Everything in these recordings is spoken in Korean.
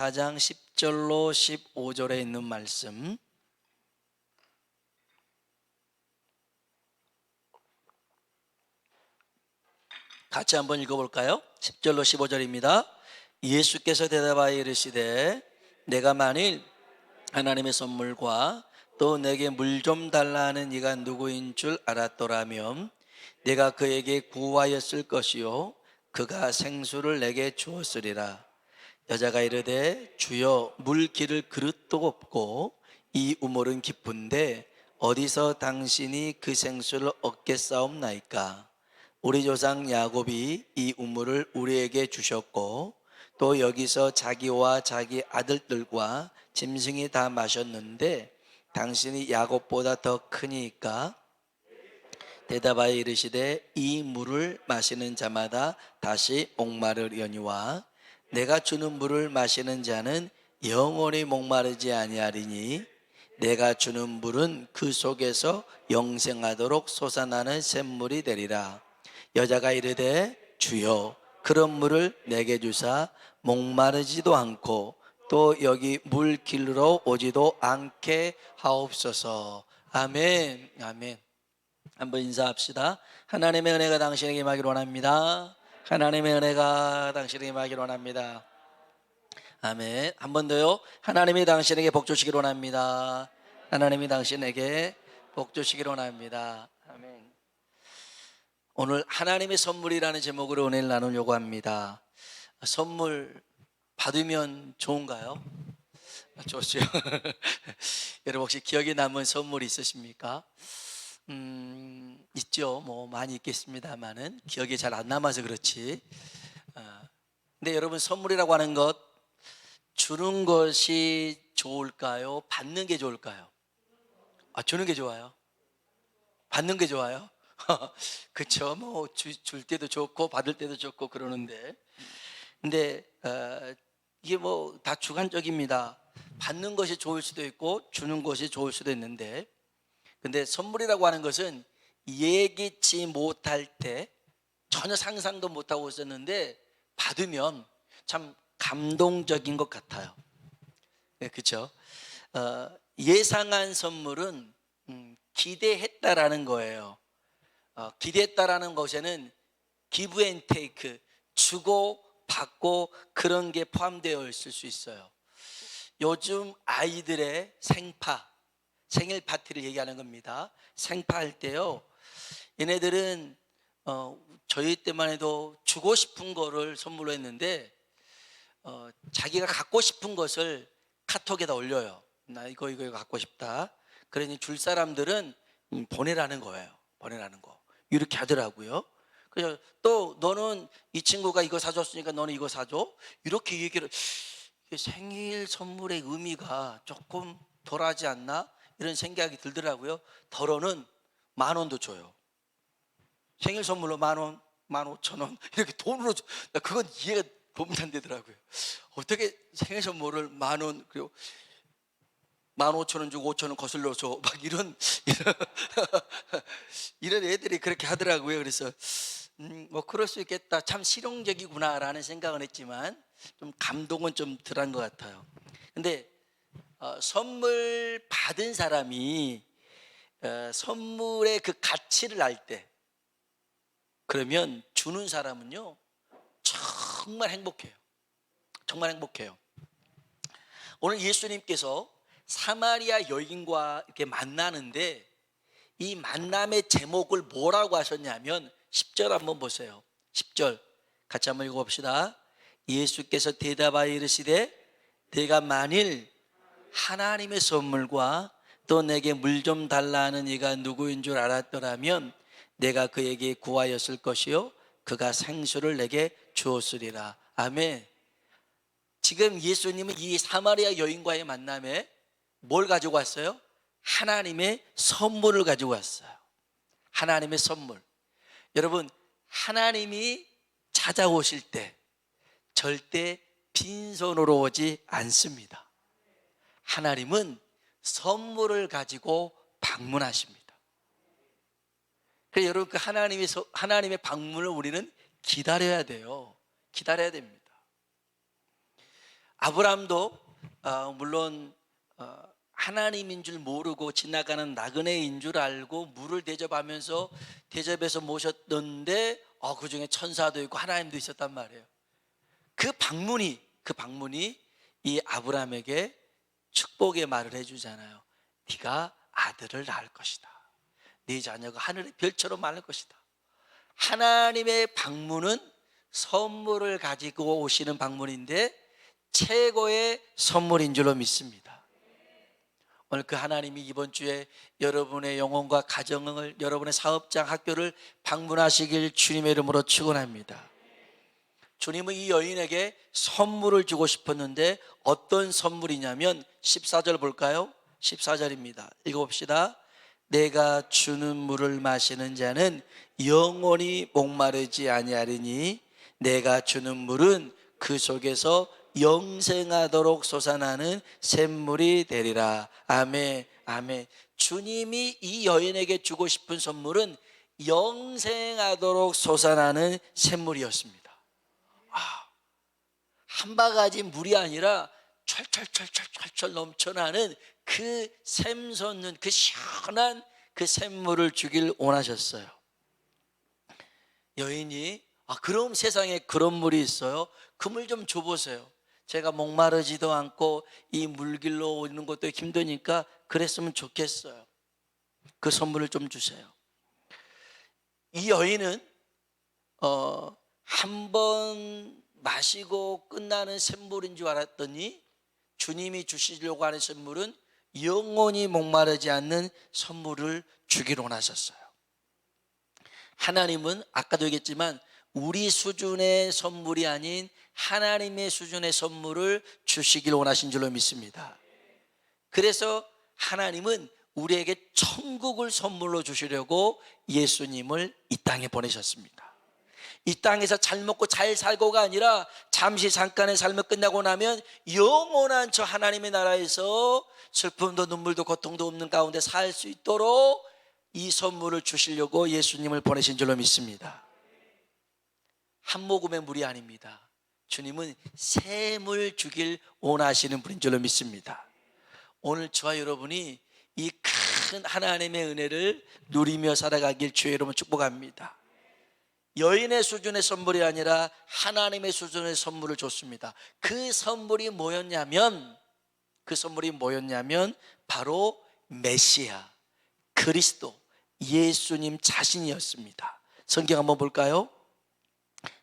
4장 10절로 15절에 있는 말씀, 같이 한번 읽어볼까요? 10절로 15절입니다. 예수께서 대답하여 이르시되 내가 만일 하나님의 선물과 또 내게 물 좀 달라 하는 이가 누구인 줄 알았더라면 내가 그에게 구하였을 것이요 그가 생수를 내게 주었으리라. 여자가 이르되 주여 물 기를 그릇도 없고 이 우물은 깊은데 어디서 당신이 그 생수를 얻겠사옵나이까. 우리 조상 야곱이 이 우물을 우리에게 주셨고 또 여기서 자기와 자기 아들들과 짐승이 다 마셨는데 당신이 야곱보다 더 크니까. 대답하여 이르시되 이 물을 마시는 자마다 다시 목마르려니와 내가 주는 물을 마시는 자는 영원히 목마르지 아니하리니 내가 주는 물은 그 속에서 영생하도록 솟아나는 샘물이 되리라. 여자가 이르되 주여 그런 물을 내게 주사 목마르지도 않고 또 여기 물 길러 오지도 않게 하옵소서. 아멘. 아멘. 한번 인사합시다. 하나님의 은혜가 당신에게 임하기를 원합니다. 하나님의 은혜가 당신에게 임하기를 원합니다. 아멘. 한 번 더요. 하나님이 당신에게 복 주시기를 원합니다. 하나님이 당신에게 복 주시기를 원합니다. 아멘. 오늘 하나님의 선물이라는 제목으로 은혜를 나누려고 합니다. 선물 받으면 좋은가요? 좋죠. 여러분 혹시 기억에 남은 선물 있으십니까? 있죠. 뭐 많이 있겠습니다만은 기억이 잘 안 남아서 그렇지. 근데 여러분 선물이라고 하는 것, 주는 것이 좋을까요? 받는 게 좋을까요? 주는 게 좋아요. 받는 게 좋아요. 그렇죠. 뭐 줄 때도 좋고 받을 때도 좋고 그러는데, 근데 이게 뭐 다 주관적입니다. 받는 것이 좋을 수도 있고 주는 것이 좋을 수도 있는데, 근데 선물이라고 하는 것은 예기치 못할 때 전혀 상상도 못하고 있었는데 받으면 참 감동적인 것 같아요. 네, 그렇죠. 예상한 선물은 기대했다라는 거예요. 기대했다라는 것에는 기브 앤 테이크, 주고 받고 그런 게 포함되어 있을 수 있어요. 요즘 아이들의 생일 파티를 얘기하는 겁니다. 생파할 때요, 얘네들은 저희 때만 해도 주고 싶은 거를 선물로 했는데 자기가 갖고 싶은 것을 카톡에다 올려요. 나 이거 갖고 싶다. 그러니 줄 사람들은 보내라는 거예요. 보내라는 거. 이렇게 하더라고요. 그래서 또 너는 이 친구가 이거 사줬으니까 너는 이거 사줘. 이렇게 얘기를. 생일 선물의 의미가 조금 덜하지 않나? 이런 생각이 들더라고요. 덜어는 10,000원도 줘요. 생일 선물로 10,000원, 15,000원 이렇게 돈으로 줘. 그건 이해가 도움이 안 되더라고요. 어떻게 생일 선물을 10,000원 그리고 15,000원 주고 5,000원 거슬러 줘. 막 이런 이런 애들이 그렇게 하더라고요. 그래서 뭐 그럴 수 있겠다. 참 실용적이구나라는 생각은 했지만 좀 감동은 좀 덜한 것 같아요. 근데 선물 받은 사람이 선물의 그 가치를 알 때, 그러면 주는 사람은요 정말 행복해요. 정말 행복해요. 오늘 예수님께서 사마리아 여인과 이렇게 만나는데 이 만남의 제목을 뭐라고 하셨냐면 10절 한번 보세요. 10절 같이 한번 읽어봅시다. 예수께서 대답하여 이르시되 내가 만일 하나님의 선물과 또 내게 물 좀 달라 하는 이가 누구인 줄 알았더라면 내가 그에게 구하였을 것이요 그가 생수를 내게 주었으리라. 아멘. 지금 예수님은 이 사마리아 여인과의 만남에 뭘 가지고 왔어요? 하나님의 선물을 가지고 왔어요. 하나님의 선물. 여러분, 하나님이 찾아오실 때 절대 빈손으로 오지 않습니다. 하나님은 선물을 가지고 방문하십니다. 그래서 여러분, 그 하나님의 방문을 우리는 기다려야 돼요. 기다려야 됩니다. 아브라함도 물론 하나님인 줄 모르고 지나가는 나그네인 줄 알고 물을 대접하면서 대접해서 모셨던데 그 중에 천사도 있고 하나님도 있었단 말이에요. 그 방문이 이 아브라함에게 축복의 말을 해주잖아요. 네가 아들을 낳을 것이다. 네 자녀가 하늘의 별처럼 많을 것이다. 하나님의 방문은 선물을 가지고 오시는 방문인데 최고의 선물인 줄로 믿습니다. 오늘 그 하나님이 이번 주에 여러분의 영혼과 가정을, 여러분의 사업장, 학교를 방문하시길 주님의 이름으로 축원합니다. 주님은 이 여인에게 선물을 주고 싶었는데 어떤 선물이냐면 14절 볼까요? 14절입니다. 읽어봅시다. 내가 주는 물을 마시는 자는 영원히 목마르지 아니하리니 내가 주는 물은 그 속에서 영생하도록 솟아나는 샘물이 되리라. 아멘, 아멘. 주님이 이 여인에게 주고 싶은 선물은 영생하도록 솟아나는 샘물이었습니다. 한 바가지 물이 아니라 철철철철철철 넘쳐나는 그 샘솟는 그 시원한 그 샘물을 주길 원하셨어요. 여인이 그럼 세상에 그런 물이 있어요? 그 물 좀 줘보세요. 제가 목마르지도 않고 이 물길로 오는 것도 힘드니까 그랬으면 좋겠어요. 그 선물을 좀 주세요. 이 여인은 한 번 마시고 끝나는 샘물인 줄 알았더니 주님이 주시려고 하는 선물은 영원히 목마르지 않는 선물을 주기로 원하셨어요. 하나님은 아까도 얘기했지만 우리 수준의 선물이 아닌 하나님의 수준의 선물을 주시길 원하신 줄로 믿습니다. 그래서 하나님은 우리에게 천국을 선물로 주시려고 예수님을 이 땅에 보내셨습니다. 이 땅에서 잘 먹고 잘 살고가 아니라 잠시 잠깐의 삶을 끝나고 나면 영원한 저 하나님의 나라에서 슬픔도 눈물도 고통도 없는 가운데 살 수 있도록 이 선물을 주시려고 예수님을 보내신 줄로 믿습니다. 한 모금의 물이 아닙니다. 주님은 샘을 주길 원하시는 분인 줄로 믿습니다. 오늘 저와 여러분이 이 큰 하나님의 은혜를 누리며 살아가길 주의 이름으로 축복합니다. 여인의 수준의 선물이 아니라 하나님의 수준의 선물을 줬습니다. 그 선물이 뭐였냐면 바로 메시아, 그리스도, 예수님 자신이었습니다. 성경 한번 볼까요?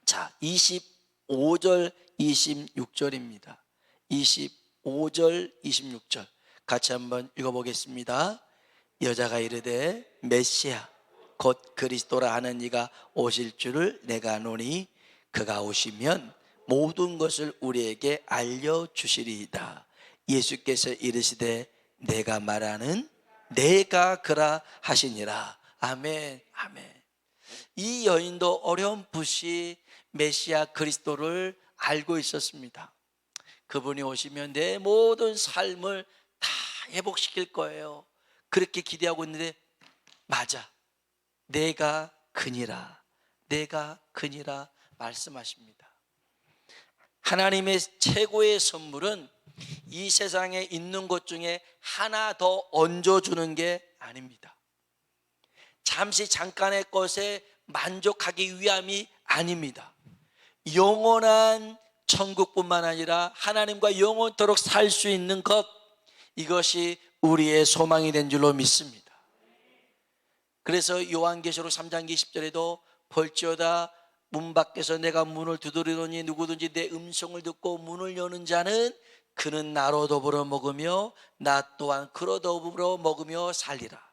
자, 25절 26절입니다 25절 26절 같이 한번 읽어보겠습니다. 여자가 이르되 메시아 곧 그리스도라 하는 이가 오실 줄을 내가 아노니 그가 오시면 모든 것을 우리에게 알려주시리이다. 예수께서 이르시되 내가 말하는 내가 그라 하시니라. 아멘, 아멘. 이 여인도 어렴풋이 메시아 그리스도를 알고 있었습니다. 그분이 오시면 내 모든 삶을 다 회복시킬 거예요. 그렇게 기대하고 있는데 맞아, 내가 그니라 말씀하십니다. 하나님의 최고의 선물은 이 세상에 있는 것 중에 하나 더 얹어주는 게 아닙니다. 잠시 잠깐의 것에 만족하기 위함이 아닙니다. 영원한 천국뿐만 아니라 하나님과 영원토록 살 수 있는 것, 이것이 우리의 소망이 된 줄로 믿습니다. 그래서 요한계시록 3장 20절에도 볼지어다 문 밖에서 내가 문을 두드리노니 누구든지 내 음성을 듣고 문을 여는 자는 그는 나로 더불어 먹으며 나 또한 그로 더불어 먹으며 살리라.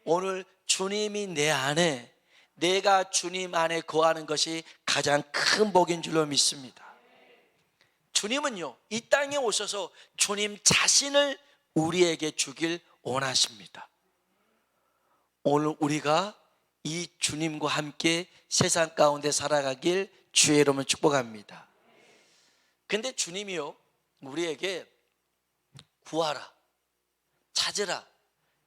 오늘 주님이 내 안에, 내가 주님 안에 거하는 것이 가장 큰 복인 줄로 믿습니다. 주님은요, 이 땅에 오셔서 주님 자신을 우리에게 주길 원하십니다. 오늘 우리가 이 주님과 함께 세상 가운데 살아가길 주의 이름으로 축복합니다. 근데 주님이요, 우리에게 구하라, 찾으라,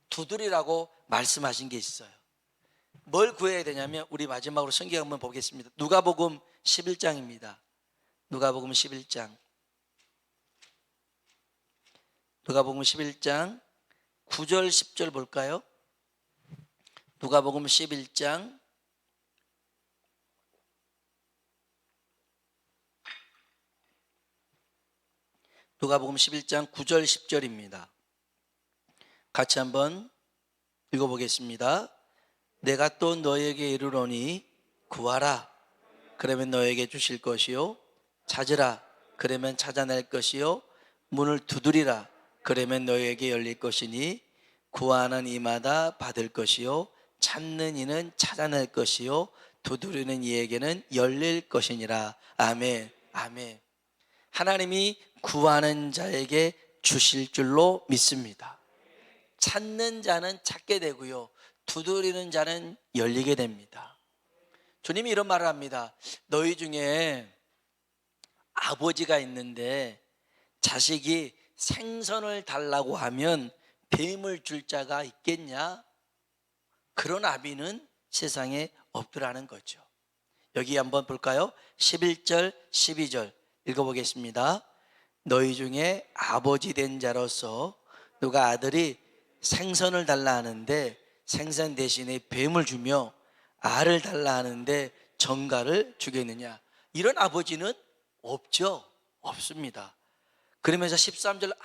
두드리라고 말씀하신 게 있어요. 뭘 구해야 되냐면 우리 마지막으로 성경 한번 보겠습니다. 누가복음 11장입니다. 누가복음 11장 누가복음 11장 9절 10절 볼까요? 누가복음 11장 9절 10절입니다. 같이 한번 읽어보겠습니다. 내가 또 너에게 이르노니 구하라 그러면 너에게 주실 것이요 찾으라 그러면 찾아낼 것이요 문을 두드리라 그러면 너에게 열릴 것이니 구하는 이마다 받을 것이요 찾는 이는 찾아낼 것이요 두드리는 이에게는 열릴 것이니라. 아멘. 아멘. 하나님이 구하는 자에게 주실 줄로 믿습니다. 찾는 자는 찾게 되고요 두드리는 자는 열리게 됩니다. 주님이 이런 말을 합니다. 너희 중에 아버지가 있는데 자식이 생선을 달라고 하면 뱀을 줄 자가 있겠냐? 그런 아비는 세상에 없더라는 거죠. 여기 한번 볼까요? 11절 12절 읽어보겠습니다. 너희 중에 아버지 된 자로서 누가 아들이 생선을 달라 하는데 생선 대신에 뱀을 주며 알을 달라 하는데 정갈을 주겠느냐? 이런 아버지는 없죠. 없습니다. 그러면서 13절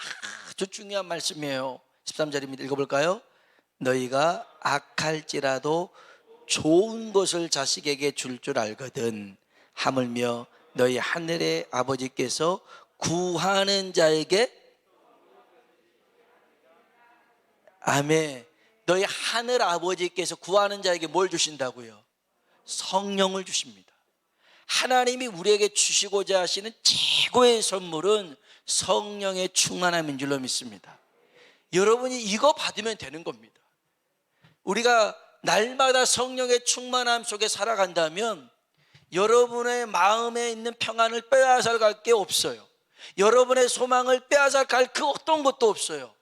아주 중요한 말씀이에요. 13절입니다. 읽어볼까요? 너희가 악할지라도 좋은 것을 자식에게 줄 줄 알거든 하물며 너희 하늘의 아버지께서 구하는 자에게 아멘. 너희 하늘 아버지께서 구하는 자에게 뭘 주신다고요? 성령을 주십니다. 하나님이 우리에게 주시고자 하시는 최고의 선물은 성령의 충만함인 줄로 믿습니다. 여러분이 이거 받으면 되는 겁니다. 우리가 날마다 성령의 충만함 속에 살아간다면 여러분의 마음에 있는 평안을 빼앗아갈 게 없어요. 여러분의 소망을 빼앗아갈 그 어떤 것도 없어요.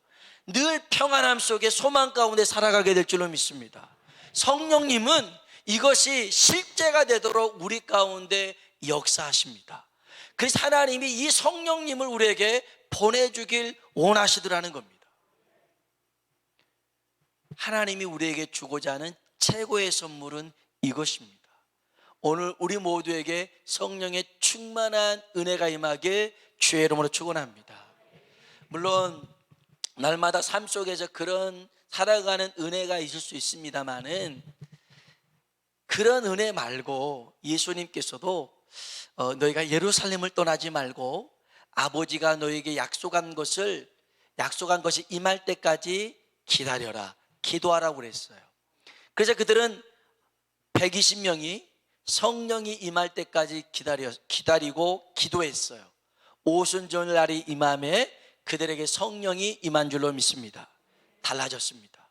늘 평안함 속에 소망 가운데 살아가게 될 줄로 믿습니다. 성령님은 이것이 실제가 되도록 우리 가운데 역사하십니다. 그래서 하나님이 이 성령님을 우리에게 보내주길 원하시더라는 겁니다. 하나님이 우리에게 주고자 하는 최고의 선물은 이것입니다. 오늘 우리 모두에게 성령의 충만한 은혜가 임하길 주의 이름으로 축원합니다. 물론 날마다 삶 속에서 그런 살아가는 은혜가 있을 수 있습니다만은 그런 은혜 말고 예수님께서도 너희가 예루살렘을 떠나지 말고 아버지가 너희에게 약속한 것이 임할 때까지 기다려라, 기도하라고 그랬어요. 그래서 그들은 120명이 성령이 임할 때까지 기다리고 기도했어요. 오순절 날이 임함에 그들에게 성령이 임한 줄로 믿습니다. 달라졌습니다.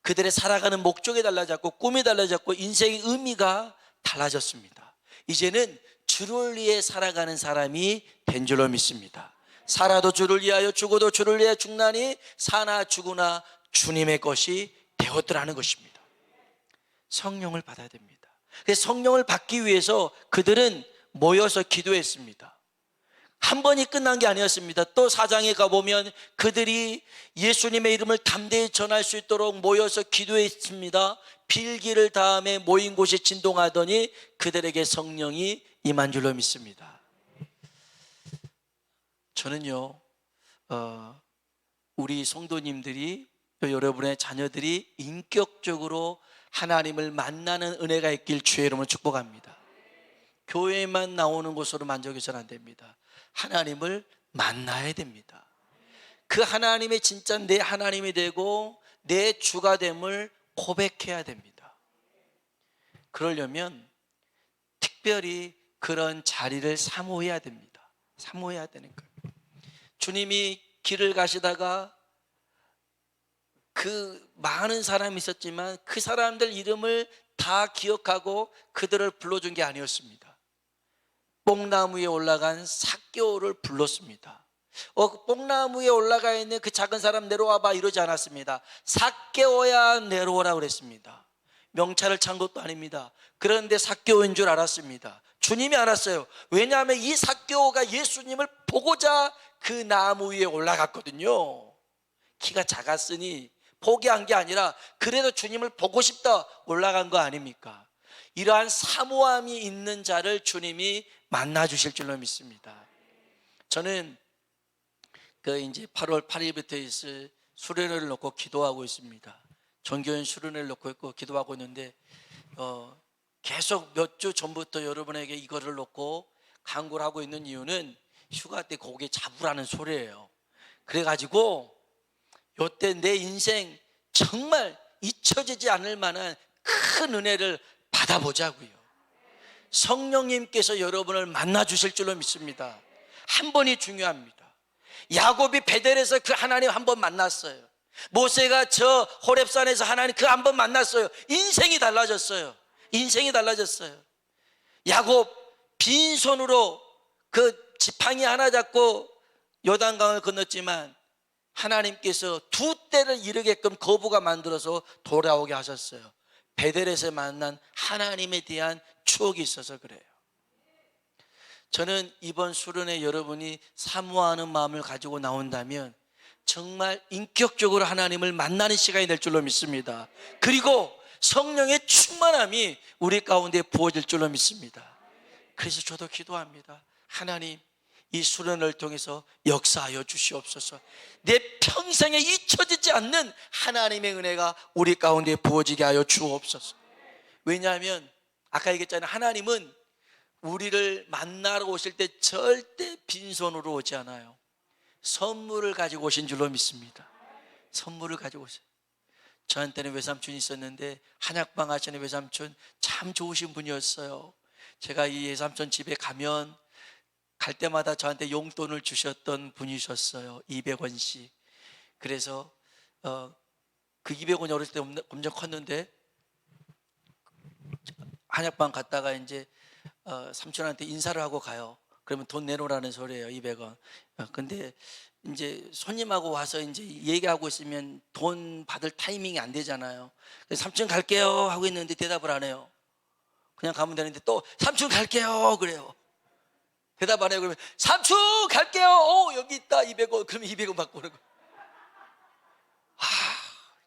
그들의 살아가는 목적이 달라졌고 꿈이 달라졌고 인생의 의미가 달라졌습니다. 이제는 주를 위해 살아가는 사람이 된 줄로 믿습니다. 살아도 주를 위하여 죽어도 주를 위하여 죽나니 사나 죽으나 주님의 것이 되었더라는 것입니다. 성령을 받아야 됩니다. 그래서 성령을 받기 위해서 그들은 모여서 기도했습니다. 한 번이 끝난 게 아니었습니다. 또 4장에 가보면 그들이 예수님의 이름을 담대히 전할 수 있도록 모여서 기도했습니다. 필기를 다음에 모인 곳이 진동하더니 그들에게 성령이 임한 줄로 믿습니다. 저는요 우리 성도님들이 또 여러분의 자녀들이 인격적으로 하나님을 만나는 은혜가 있길 주의 이름으로 축복합니다. 교회만 나오는 곳으로 만족해서는 안 됩니다. 하나님을 만나야 됩니다. 그 하나님이 진짜 내 하나님이 되고 내 주가 됨을 고백해야 됩니다. 그러려면 특별히 그런 자리를 사모해야 됩니다. 사모해야 되는 거예요. 주님이 길을 가시다가 그 많은 사람이 있었지만 그 사람들 이름을 다 기억하고 그들을 불러준 게 아니었습니다. 뽕나무 위에 올라간 삭개오를 불렀습니다. 뽕나무 위에 올라가 있는 그 작은 사람 내려와봐 이러지 않았습니다. 삭개오야 내려오라 그랬습니다. 명찰을 찬 것도 아닙니다. 그런데 삭개오인 줄 알았습니다. 주님이 알았어요. 왜냐하면 이 삭개오가 예수님을 보고자 그 나무 위에 올라갔거든요. 키가 작았으니 포기한 게 아니라 그래도 주님을 보고 싶다 올라간 거 아닙니까? 이러한 사모함이 있는 자를 주님이 만나 주실 줄로 믿습니다. 저는 이제 8월 8일부터 있을 수련회를 놓고 기도하고 있습니다. 전교연 수련회를 놓고 있고 기도하고 있는데 계속 몇 주 전부터 여러분에게 이거를 놓고 강구를 하고 있는 이유는 휴가 때 고개 잡으라는 소리예요. 그래가지고 요때 내 인생 정말 잊혀지지 않을 만한 큰 은혜를 받아보자고요. 성령님께서 여러분을 만나 주실 줄로 믿습니다. 한 번이 중요합니다. 야곱이 베델에서 그 하나님 한 번 만났어요. 모세가 저 호렙산에서 하나님 그 한 번 만났어요. 인생이 달라졌어요. 인생이 달라졌어요. 야곱 빈손으로 그 지팡이 하나 잡고 요단강을 건넜지만 하나님께서 두 때를 이르게끔 거부가 만들어서 돌아오게 하셨어요. 베델에서 만난 하나님에 대한 추억이 있어서 그래요. 저는 이번 수련회 여러분이 사모하는 마음을 가지고 나온다면 정말 인격적으로 하나님을 만나는 시간이 될 줄로 믿습니다. 그리고 성령의 충만함이 우리 가운데 부어질 줄로 믿습니다. 그래서 저도 기도합니다. 하나님, 이 수련을 통해서 역사하여 주시옵소서. 내 평생에 잊혀지지 않는 하나님의 은혜가 우리 가운데 부어지게 하여 주옵소서. 왜냐하면 아까 얘기했잖아요. 하나님은 우리를 만나러 오실 때 절대 빈손으로 오지 않아요. 선물을 가지고 오신 줄로 믿습니다. 선물을 가지고 오세요. 저한테는 외삼촌이 있었는데 한약방 하시는 외삼촌 참 좋으신 분이었어요. 제가 이 외삼촌 집에 가면 갈 때마다 저한테 용돈을 주셨던 분이셨어요. 200원씩. 그래서 그 200원이 어릴 때 엄청 컸는데 한약방 갔다가 이제 삼촌한테 인사를 하고 가요. 그러면 돈 내놓으라는 소리예요. 200원. 근데 이제 손님하고 와서 이제 얘기하고 있으면 돈 받을 타이밍이 안 되잖아요. 그래서 삼촌 갈게요 하고 있는데 대답을 안 해요. 그냥 가면 되는데 또 삼촌 갈게요 그래요. 대답 안 해요. 그러면 삼촌 갈게요. 여기 있다 200원. 그러면 200원 받고 오는 거예요.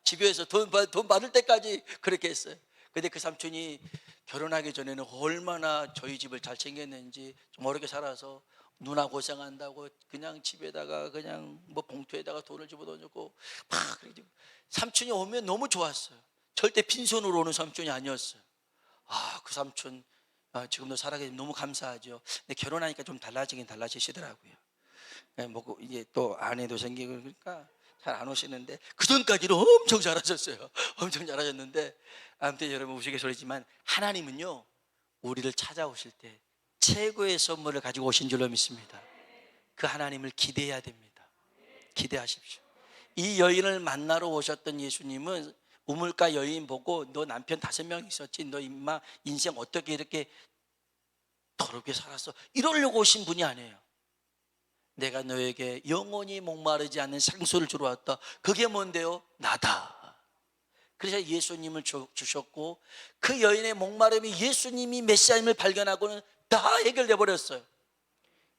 집에서 돈 받을 때까지 그렇게 했어요. 근데 그 삼촌이 결혼하기 전에는 얼마나 저희 집을 잘 챙겼는지, 좀 어렵게 살아서 누나 고생한다고 그냥 집에다가 그냥 뭐 봉투에다가 돈을 집어넣어주고 막 그러고. 삼촌이 오면 너무 좋았어요. 절대 빈손으로 오는 삼촌이 아니었어요. 그 삼촌 지금도 살아계시면 너무 감사하죠. 근데 결혼하니까 좀 달라지시더라고요. 뭐 이제 또 아내도 생기고 그러니까 잘 안 오시는데 그전까지는 엄청 잘하셨어요. 엄청 잘하셨는데 아무튼 여러분 우스갯소리지만 하나님은요 우리를 찾아오실 때 최고의 선물을 가지고 오신 줄로 믿습니다. 그 하나님을 기대해야 됩니다. 기대하십시오. 이 여인을 만나러 오셨던 예수님은 우물가 여인 보고 너 남편 5명 있었지, 너 임마 인생 어떻게 이렇게 더럽게 살았어, 이러려고 오신 분이 아니에요. 내가 너에게 영원히 목마르지 않는 생수를 주러 왔다. 그게 뭔데요? 나다. 그래서 예수님을 주셨고 그 여인의 목마름이 예수님이 메시아임을 발견하고는 다 해결돼 버렸어요.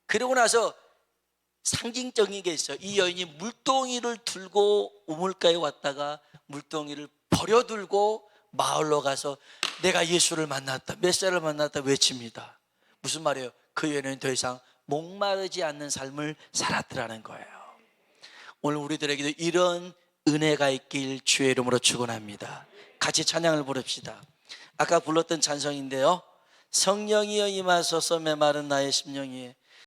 그러고 나서 상징적인 게 있어요. 이 여인이 물동이를 들고 우물가에 왔다가 물동이를 버려들고 마을로 가서 내가 예수를 만났다, 메시아를 만났다 외칩니다. 무슨 말이에요? 그 여인은 더 이상 목마르지 않는 삶을 살았더라는 거예요. 오늘 우리들에게도 이런 은혜가 있길 주의 이름으로 축원합니다. 같이 찬양을 부릅시다. 아까 불렀던 찬송인데요. 성령이여 임하소서 메마른 나의 심령이에